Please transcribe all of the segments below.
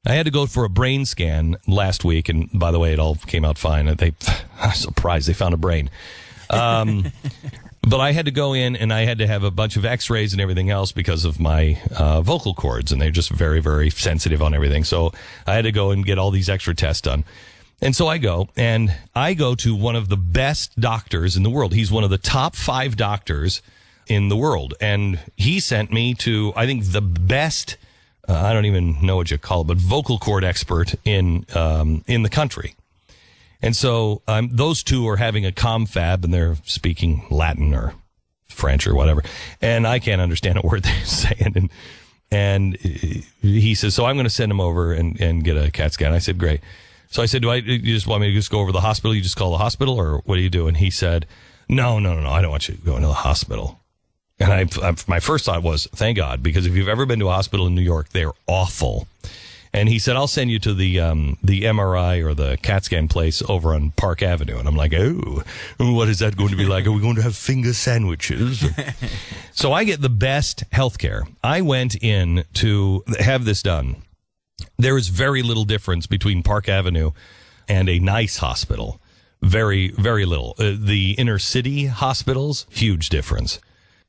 I had to go for a brain scan last week, and by the way, it all came out fine. I'm surprised they found a brain. But I had to go in, and I had to have a bunch of x-rays and everything else because of my vocal cords, and they're just very, very sensitive on everything. So I had to go and get all these extra tests done. And so I go to one of the best doctors in the world. He's one of the top 5 doctors in the world. And he sent me to, I think, the best, I don't even know what you call it, but vocal cord expert in the country. And so those two are having a confab, and they're speaking Latin or French or whatever. And I can't understand a word they're saying. And he says, so I'm going to send him over and get a CAT scan. I said, great. So I said, you just want me to just go over to the hospital? You just call the hospital, or what do you do? And he said, no, I don't want you to go into the hospital. And my first thought was, thank God, because if you've ever been to a hospital in New York, they're awful. And he said, I'll send you to the MRI or the CAT scan place over on Park Avenue. And I'm like, oh, what is that going to be like? Are we going to have finger sandwiches? So I get the best health care. I went in to have this done. There is very little difference between Park Avenue and a nice hospital. Very, very little. The inner city hospitals, huge difference.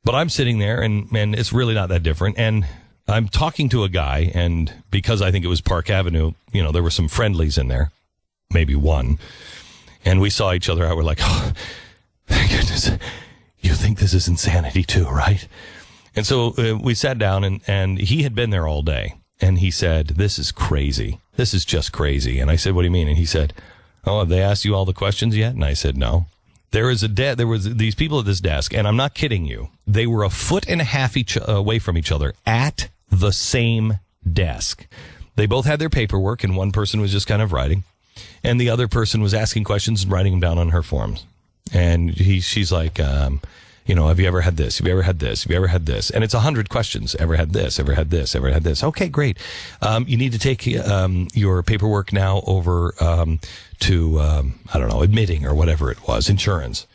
But I'm sitting there, and it's really not that different. And I'm talking to a guy, and because I think it was Park Avenue, there were some friendlies in there, maybe one. And we saw each other out. We're like, oh, thank goodness. You think this is insanity too, right? And so we sat down, and he had been there all day. And he said, this is crazy. This is just crazy. And I said, what do you mean? And he said, oh, have they asked you all the questions yet? And I said, no. There was these people at this desk, and I'm not kidding you. They were 1.5 feet away from each other at the same desk. They both had their paperwork, and one person was just kind of writing, and the other person was asking questions and writing them down on her forms. And she's like, have you ever had this? Have you ever had this? Have you ever had this? And it's 100 questions. Ever had this? Ever had this? Ever had this? Okay, great. You need to take your paperwork now over to, admitting or whatever it was, insurance.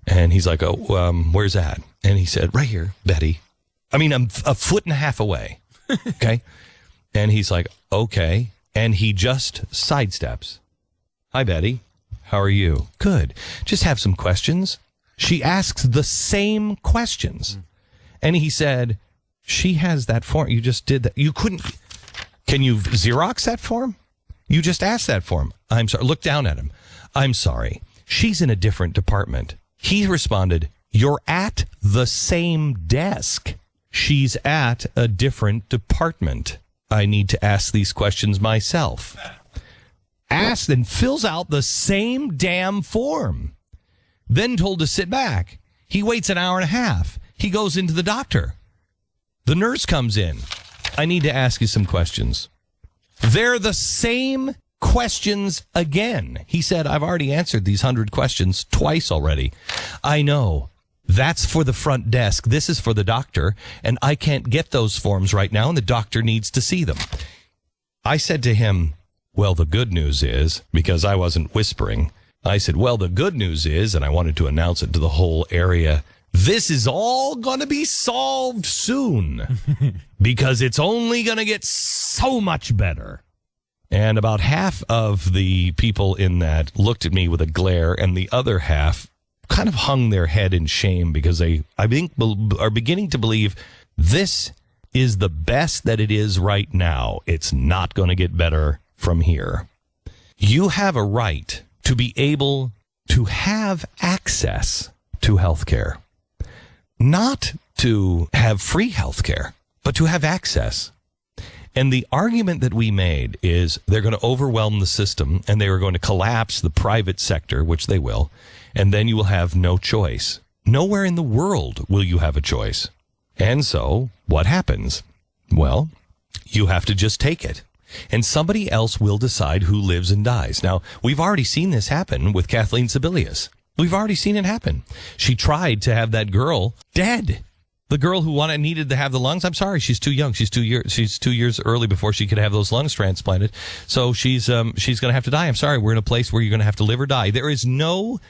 And he's like, where's that? And he said, right here, Betty. I mean, I'm 1.5 feet away. Okay. And he's like, okay. And he just sidesteps. Hi, Betty. How are you? Good. Just have some questions. She asks the same questions. And he said, she has that form. You just did that. You couldn't. Can you Xerox that form? You just asked that form. I'm sorry. Look down at him. I'm sorry. She's in a different department. He responded, you're at the same desk. She's at a different department. I need to ask these questions myself. Asked and fills out the same damn form. Then told to sit back. He waits an hour and a half. He goes into the doctor. The nurse comes in. I need to ask you some questions. They're the same questions again. He said, I've already answered these 100 questions twice already. I know. That's for the front desk. This is for the doctor, and I can't get those forms right now, and the doctor needs to see them. I said to him, well, the good news is, because I wasn't whispering, I said, well, the good news is, and I wanted to announce it to the whole area, this is all going to be solved soon because it's only going to get so much better. And about half of the people in that looked at me with a glare, and the other half kind of hung their head in shame because they, I think, are beginning to believe this is the best that it is right now. It's not going to get better from here. You have a right to be able to have access to health care. Not to have free health care, but to have access. And the argument that we made is they're going to overwhelm the system and they are going to collapse the private sector, which they will, and then you will have no choice. Nowhere in the world will you have a choice. And so what happens? Well, you have to just take it. And somebody else will decide who lives and dies. Now, we've already seen this happen with Kathleen Sebelius. We've already seen it happen. She tried to have that girl dead. The girl who needed to have the lungs. I'm sorry, she's too young. She's 2 years early before she could have those lungs transplanted. So she's going to have to die. I'm sorry, we're in a place where you're going to have to live or die. There is no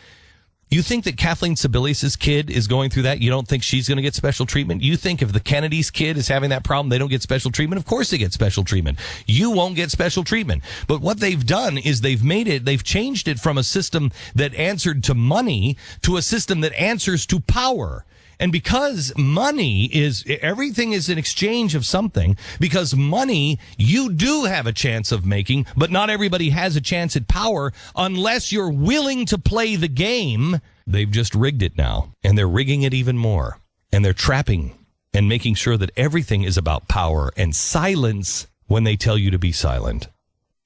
You think that Kathleen Sebelius' kid is going through that? You don't think she's going to get special treatment? You think if the Kennedy's kid is having that problem, they don't get special treatment? Of course they get special treatment. You won't get special treatment. But what they've done is they've changed it from a system that answered to money to a system that answers to power. And because everything is an exchange of something, because money you do have a chance of making, but not everybody has a chance at power unless you're willing to play the game. They've just rigged it now, and they're rigging it even more. And they're trapping and making sure that everything is about power and silence when they tell you to be silent.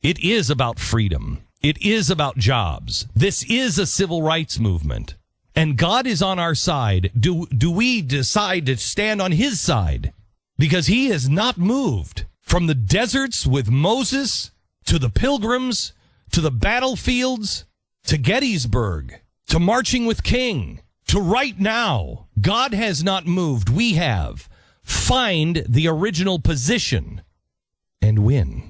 It is about freedom. It is about jobs. This is a civil rights movement. And God is on our side. Do we decide to stand on his side? Because he has not moved from the deserts with Moses to the pilgrims to the battlefields to Gettysburg to marching with King to right now. God has not moved. We have. Find the original position and win.